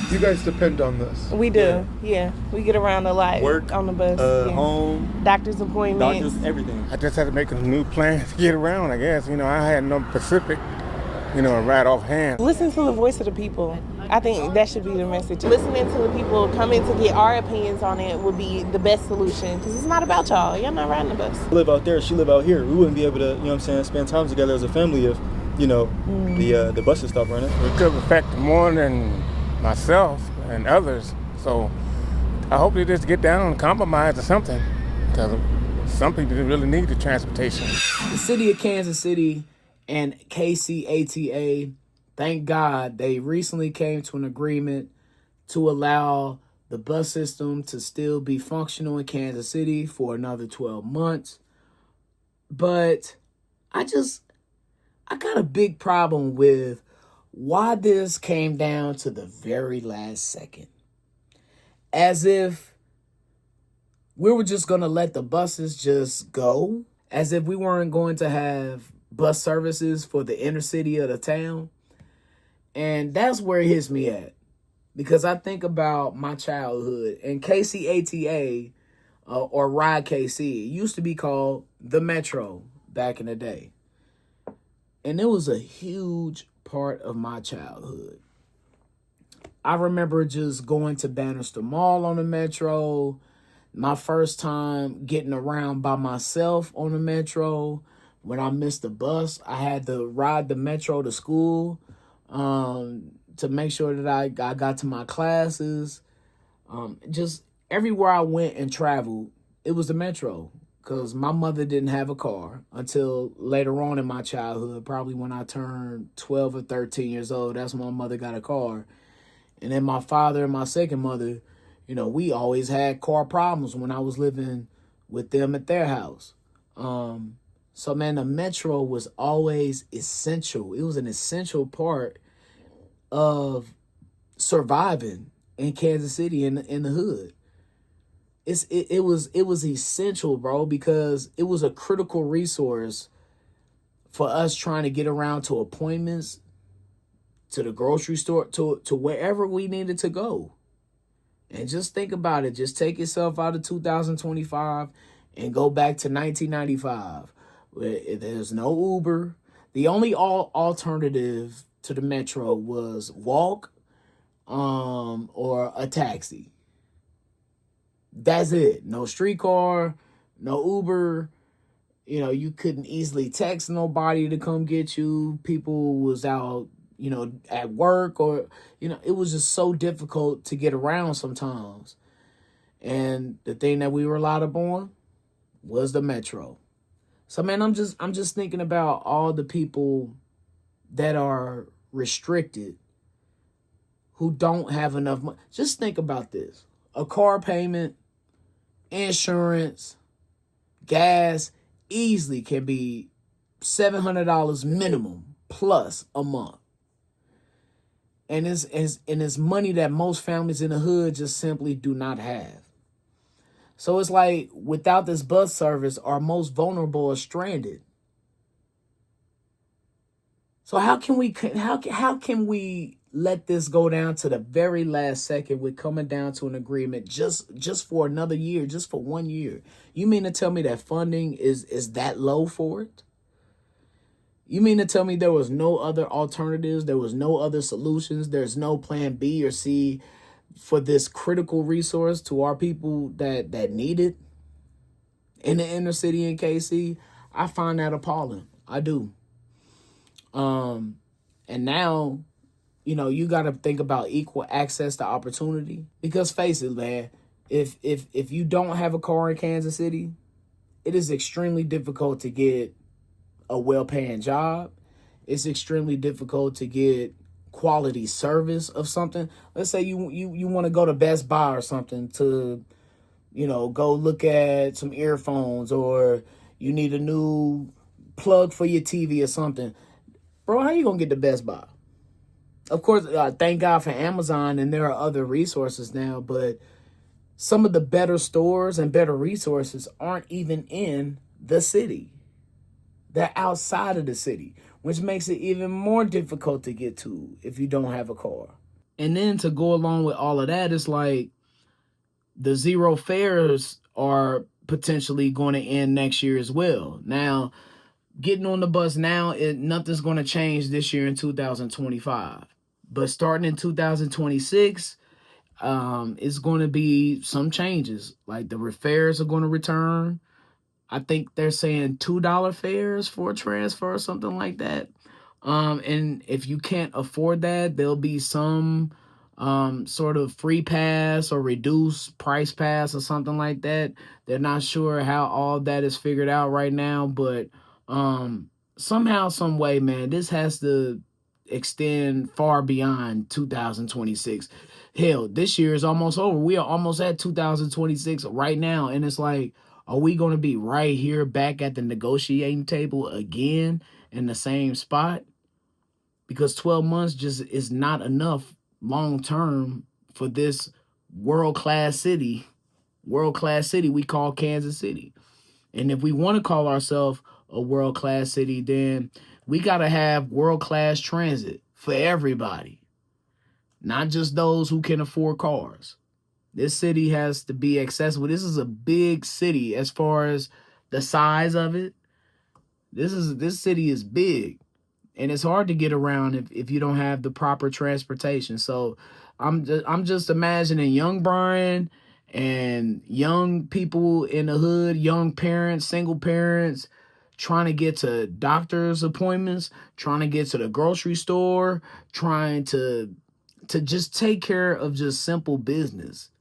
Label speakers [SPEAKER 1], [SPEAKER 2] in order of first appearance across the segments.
[SPEAKER 1] You guys depend on this.
[SPEAKER 2] We do, yeah. We get around a lot.
[SPEAKER 3] Work,
[SPEAKER 2] on the bus.
[SPEAKER 3] home,
[SPEAKER 2] doctor's appointments.
[SPEAKER 3] everything.
[SPEAKER 4] I just had to make a new plan to get around, I guess. I had no Pacific, right offhand.
[SPEAKER 2] Listen to the voice of the people. I think that should be the message. Listening to the people, coming to get our opinions on it would be the best solution, because it's not about y'all. Y'all not riding the bus.
[SPEAKER 3] I live out there, she live out here. We wouldn't be able to, spend time together as a family if, the buses stopped running.
[SPEAKER 4] It could affect more than myself and others. So I hope they just get down and compromise or something, because some people really need the transportation.
[SPEAKER 5] The city of Kansas City and KCATA, thank God, they recently came to an agreement to allow the bus system to still be functional in Kansas City for another 12 months. But I got a big problem with why this came down to the very last second. As if we were just going to let the buses just go. As if we weren't going to have bus services for the inner city of the town. And that's where it hits me at. Because I think about my childhood. And KCATA, or Ride KC, it used to be called the Metro back in the day. And it was a huge part of my childhood. I remember just going to Bannister Mall on the Metro. My first time getting around by myself on the Metro. When I missed the bus, I had to ride the Metro to school to make sure that I got to my classes. Just everywhere I went and traveled, it was the Metro. Because my mother didn't have a car until later on in my childhood, probably when I turned 12 or 13 years old. That's when my mother got a car. And then my father and my second mother, we always had car problems when I was living with them at their house. So, man, the Metro was always essential. It was an essential part of surviving in Kansas City in the hood. It was essential, bro, because it was a critical resource for us trying to get around to appointments, to the grocery store, to wherever we needed to go. And just think about it. Just take yourself out of 2025 and go back to 1995. There's no Uber. The only alternative to the Metro was walk or a taxi. That's it. No streetcar, no Uber. You couldn't easily text nobody to come get you. People was out, at work, or, it was just so difficult to get around sometimes. And the thing that we relied upon was the Metro. So, man, I'm just thinking about all the people that are restricted, who don't have enough money. Just think about this. A car payment, insurance, gas easily can be $700 minimum plus a month. And it's money that most families in the hood just simply do not have. So it's like, without this bus service, our most vulnerable are stranded. So how can we let this go down to the very last second with coming down to an agreement just for another year, just for 1 year? You mean to tell me that funding is that low for it? You mean to tell me there was no other alternatives? There was no other solutions? There's no plan B or C for this critical resource to our people that need it in the inner city in KC? I find that appalling. I do. And now, you got to think about equal access to opportunity. Because face it, man, if you don't have a car in Kansas City, it is extremely difficult to get a well-paying job. It's extremely difficult to get quality service of something. Let's say you want to go to Best Buy or something to, go look at some earphones, or you need a new plug for your TV or something. Bro, how you going to get to Best Buy? Of course, thank God for Amazon, and there are other resources now, but some of the better stores and better resources aren't even in the city. They're outside of the city, which makes it even more difficult to get to if you don't have a car. And then to go along with all of that, it's like the zero fares are potentially going to end next year as well. Now, getting on the bus now, nothing's going to change this year in 2025. But starting in 2026, it's going to be some changes. Like the fares are going to return. I think they're saying $2 fares for a transfer or something like that. And if you can't afford that, there'll be some sort of free pass or reduced price pass or something like that. They're not sure how all that is figured out right now, but somehow, some way, man, this has to extend far beyond 2026. Hell, this year is almost over. We are almost at 2026 right now, and it's like, are we going to be right here back at the negotiating table again in the same spot? Because 12 months just is not enough long term for this world-class city we call Kansas City. And if we want to call ourselves a world-class city, then we got to have world-class transit for everybody, not just those who can afford cars. This city has to be accessible. This is a big city as far as the size of it. This city is big, and it's hard to get around if you don't have the proper transportation. So I'm just imagining young Brian and young people in the hood, young parents, single parents, trying to get to doctor's appointments, trying to get to the grocery store, trying to just take care of just simple business.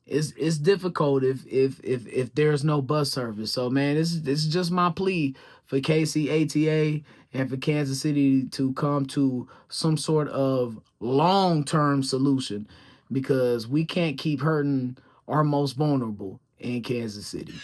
[SPEAKER 5] It's difficult if there's no bus service. So man, this is just my plea for KCATA and for Kansas City to come to some sort of long-term solution, because we can't keep hurting our most vulnerable in Kansas City.